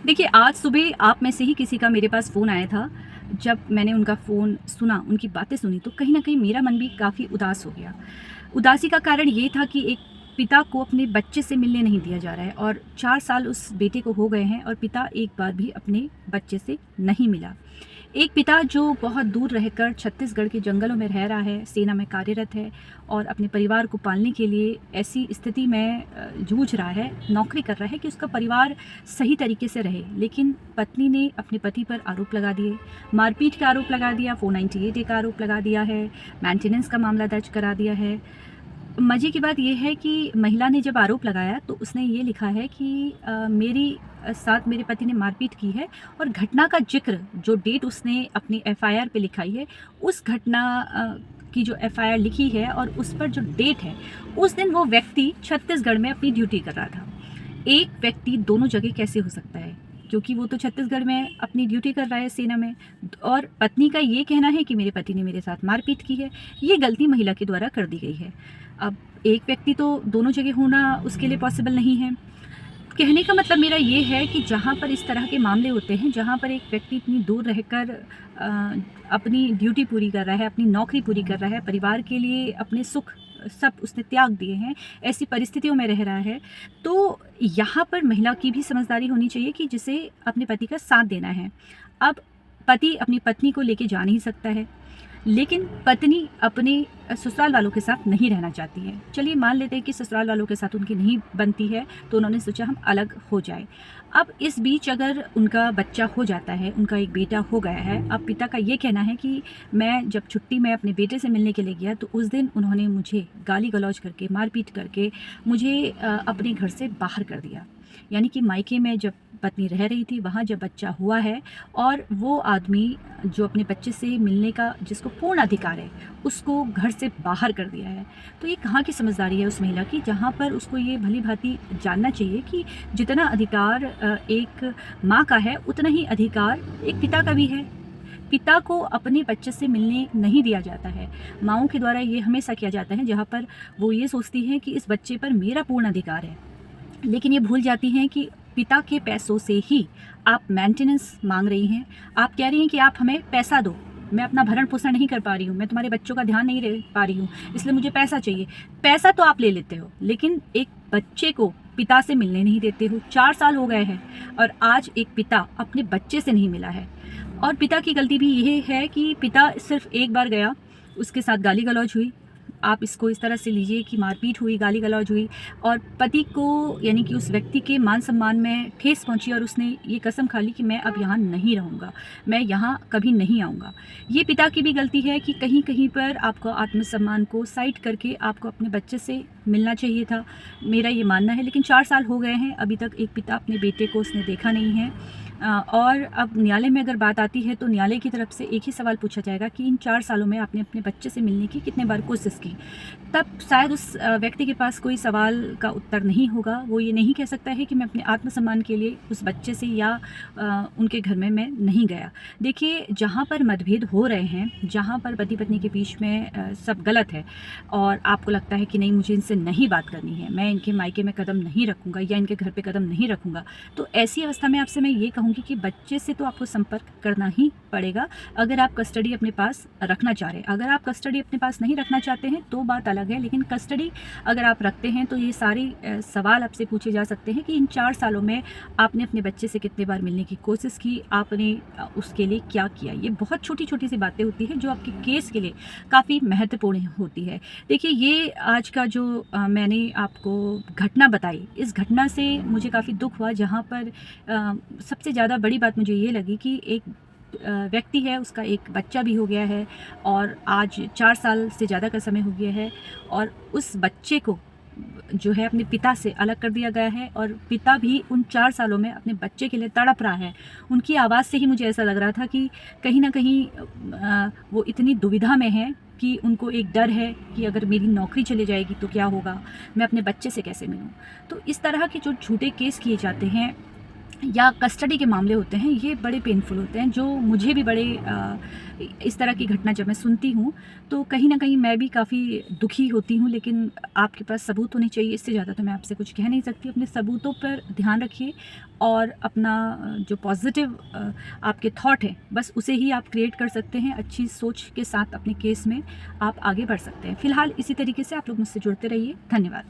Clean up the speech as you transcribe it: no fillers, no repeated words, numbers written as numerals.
देखिए, आज सुबह आप में से ही किसी का मेरे पास फ़ोन आया था। जब मैंने उनका फ़ोन सुना, उनकी बातें सुनी, तो कहीं न कहीं मेरा मन भी काफ़ी उदास हो गया। उदासी का कारण ये था कि एक पिता को अपने बच्चे से मिलने नहीं दिया जा रहा है और 4 साल उस बेटे को हो गए हैं और पिता एक बार भी अपने बच्चे से नहीं मिला। एक पिता जो बहुत दूर रहकर छत्तीसगढ़ के जंगलों में रह रहा है, सेना में कार्यरत है और अपने परिवार को पालने के लिए ऐसी स्थिति में जूझ रहा है, नौकरी कर रहा है कि उसका परिवार सही तरीके से रहे। लेकिन पत्नी ने अपने पति पर आरोप लगा दिए, मारपीट का आरोप लगा दिया, 498 ए का आरोप लगा दिया है, मेंटेनेंस का मामला दर्ज करा दिया है। मज़े की बात ये है कि महिला ने जब आरोप लगाया तो उसने ये लिखा है कि मेरी साथ मेरे पति ने मारपीट की है और घटना का जिक्र जो डेट उसने अपनी एफआईआर पे लिखाई है, उस घटना की जो एफआईआर लिखी है और उस पर जो डेट है, उस दिन वो व्यक्ति छत्तीसगढ़ में अपनी ड्यूटी कर रहा था। एक व्यक्ति दोनों जगह कैसे हो सकता है? क्योंकि वो तो छत्तीसगढ़ में अपनी ड्यूटी कर रहा है सेना में और पत्नी का ये कहना है कि मेरे पति ने मेरे साथ मारपीट की है। ये गलती महिला के द्वारा कर दी गई है। अब एक व्यक्ति तो दोनों जगह होना उसके लिए पॉसिबल नहीं है। कहने का मतलब मेरा ये है कि जहाँ पर इस तरह के मामले होते हैं, जहाँ पर एक व्यक्ति इतनी दूर रहकर अपनी ड्यूटी पूरी कर रहा है, अपनी नौकरी पूरी कर रहा है, परिवार के लिए अपने सुख सब उसने त्याग दिए हैं, ऐसी परिस्थितियों में रह रहा है, तो यहाँ पर महिला की भी समझदारी होनी चाहिए कि जिसे अपने पति का साथ देना है। अब पति अपनी पत्नी को लेके जा नहीं सकता है, लेकिन पत्नी अपने ससुराल वालों के साथ नहीं रहना चाहती है। चलिए मान लेते हैं कि ससुराल वालों के साथ उनकी नहीं बनती है, तो उन्होंने सोचा हम अलग हो जाए। अब इस बीच अगर उनका बच्चा हो जाता है, उनका एक बेटा हो गया है, अब पिता का ये कहना है कि मैं जब छुट्टी में अपने बेटे से मिलने के लिए गया तो उस दिन उन्होंने मुझे गाली गलौज करके, मारपीट करके मुझे अपने घर से बाहर कर दिया। यानी कि मायके में जब पत्नी रह रही थी, वहाँ जब बच्चा हुआ है और वो आदमी जो अपने बच्चे से मिलने का जिसको पूर्ण अधिकार है, उसको घर से बाहर कर दिया है। तो ये कहाँ की समझदारी है उस महिला की, जहाँ पर उसको ये भली-भाँति जानना चाहिए कि जितना अधिकार एक माँ का है, उतना ही अधिकार एक पिता का भी है। पिता को अपने बच्चे से मिलने नहीं दिया जाता है। माँओं के द्वारा ये हमेशा किया जाता है, जहाँ पर वो ये सोचती हैं कि इस बच्चे पर मेरा पूर्ण अधिकार है। लेकिन ये भूल जाती हैं कि पिता के पैसों से ही आप मेंटेनेंस मांग रही हैं। आप कह रही हैं कि आप हमें पैसा दो, मैं अपना भरण पोषण नहीं कर पा रही हूँ, मैं तुम्हारे बच्चों का ध्यान नहीं रख पा रही हूँ, इसलिए मुझे पैसा चाहिए। पैसा तो आप ले लेते हो, लेकिन एक बच्चे को पिता से मिलने नहीं देते हो। 4 साल हो गए हैं और आज एक पिता अपने बच्चे से नहीं मिला है। और पिता की गलती भी ये है कि पिता सिर्फ एक बार गया, उसके साथ गाली गलौज हुई, आप इसको इस तरह से लीजिए कि मारपीट हुई, गाली गलौज हुई और पति को यानी कि उस व्यक्ति के मान सम्मान में ठेस पहुंची और उसने ये कसम खा ली कि मैं अब यहाँ नहीं रहूँगा, मैं यहाँ कभी नहीं आऊँगा। ये पिता की भी गलती है कि कहीं कहीं पर आपको आत्मसम्मान को साइड करके आपको अपने बच्चे से मिलना चाहिए था, मेरा ये मानना है। लेकिन 4 साल हो गए हैं, अभी तक एक पिता अपने बेटे को उसने देखा नहीं है। और अब न्यायालय में अगर बात आती है तो न्यायालय की तरफ से एक ही सवाल पूछा जाएगा कि इन 4 सालों में आपने अपने बच्चे से मिलने की कितने बार कोशिश की। तब शायद उस व्यक्ति के पास कोई सवाल का उत्तर नहीं होगा। वो ये नहीं कह सकता है कि मैं अपने आत्मसम्मान के लिए उस बच्चे से या उनके घर में मैं नहीं गया। देखिए, जहाँ पर मतभेद हो रहे हैं, जहाँ पर पति पत्नी के बीच में सब गलत है और आपको लगता है कि नहीं मुझे इनसे नहीं बात करनी है, मैं इनके मायके में कदम नहीं रखूँगा या इनके घर पे कदम नहीं रखूँगा, तो ऐसी अवस्था में आपसे मैं ये कहूँगी कि बच्चे से तो आपको संपर्क करना ही पड़ेगा अगर आप कस्टडी अपने पास रखना चाह रहे हैं। अगर आप कस्टडी अपने पास नहीं रखना चाहते हैं तो बात अलग है, लेकिन कस्टडी अगर आप रखते हैं तो ये सारे सवाल आपसे पूछे जा सकते हैं कि इन 4 सालों में आपने अपने बच्चे से कितने बार मिलने की कोशिश की, आपने उसके लिए क्या किया। ये बहुत छोटी छोटी सी बातें होती हैं जो आपके केस के लिए काफ़ी महत्वपूर्ण होती है। देखिए, ये आज का जो मैंने आपको घटना बताई, इस घटना से मुझे काफ़ी दुख हुआ, जहाँ पर सबसे ज़्यादा बड़ी बात मुझे ये लगी कि एक व्यक्ति है, उसका एक बच्चा भी हो गया है और आज 4 साल से ज़्यादा का समय हो गया है और उस बच्चे को जो है अपने पिता से अलग कर दिया गया है और पिता भी उन 4 सालों में अपने बच्चे के लिए तड़प रहा है। उनकी आवाज़ से ही मुझे ऐसा लग रहा था कि कहीं ना कहीं वो इतनी दुविधा में है कि उनको एक डर है कि अगर मेरी नौकरी चली जाएगी तो क्या होगा, मैं अपने बच्चे से कैसे मिलूँ। तो इस तरह के जो झूठे केस किए जाते हैं या कस्टडी के मामले होते हैं, ये बड़े पेनफुल होते हैं, जो मुझे भी बड़े इस तरह की घटना जब मैं सुनती हूँ तो कहीं न कहीं मैं भी काफ़ी दुखी होती हूँ, लेकिन आपके पास सबूत होने चाहिए, इससे ज़्यादा तो मैं आपसे कुछ कह नहीं सकती। अपने सबूतों पर ध्यान रखिए और अपना जो पॉज़िटिव आपके थॉट हैं, बस उसे ही आप क्रिएट कर सकते हैं। अच्छी सोच के साथ अपने केस में आप आगे बढ़ सकते हैं। फ़िलहाल इसी तरीके से आप लोग मुझसे जुड़ते रहिए। धन्यवाद।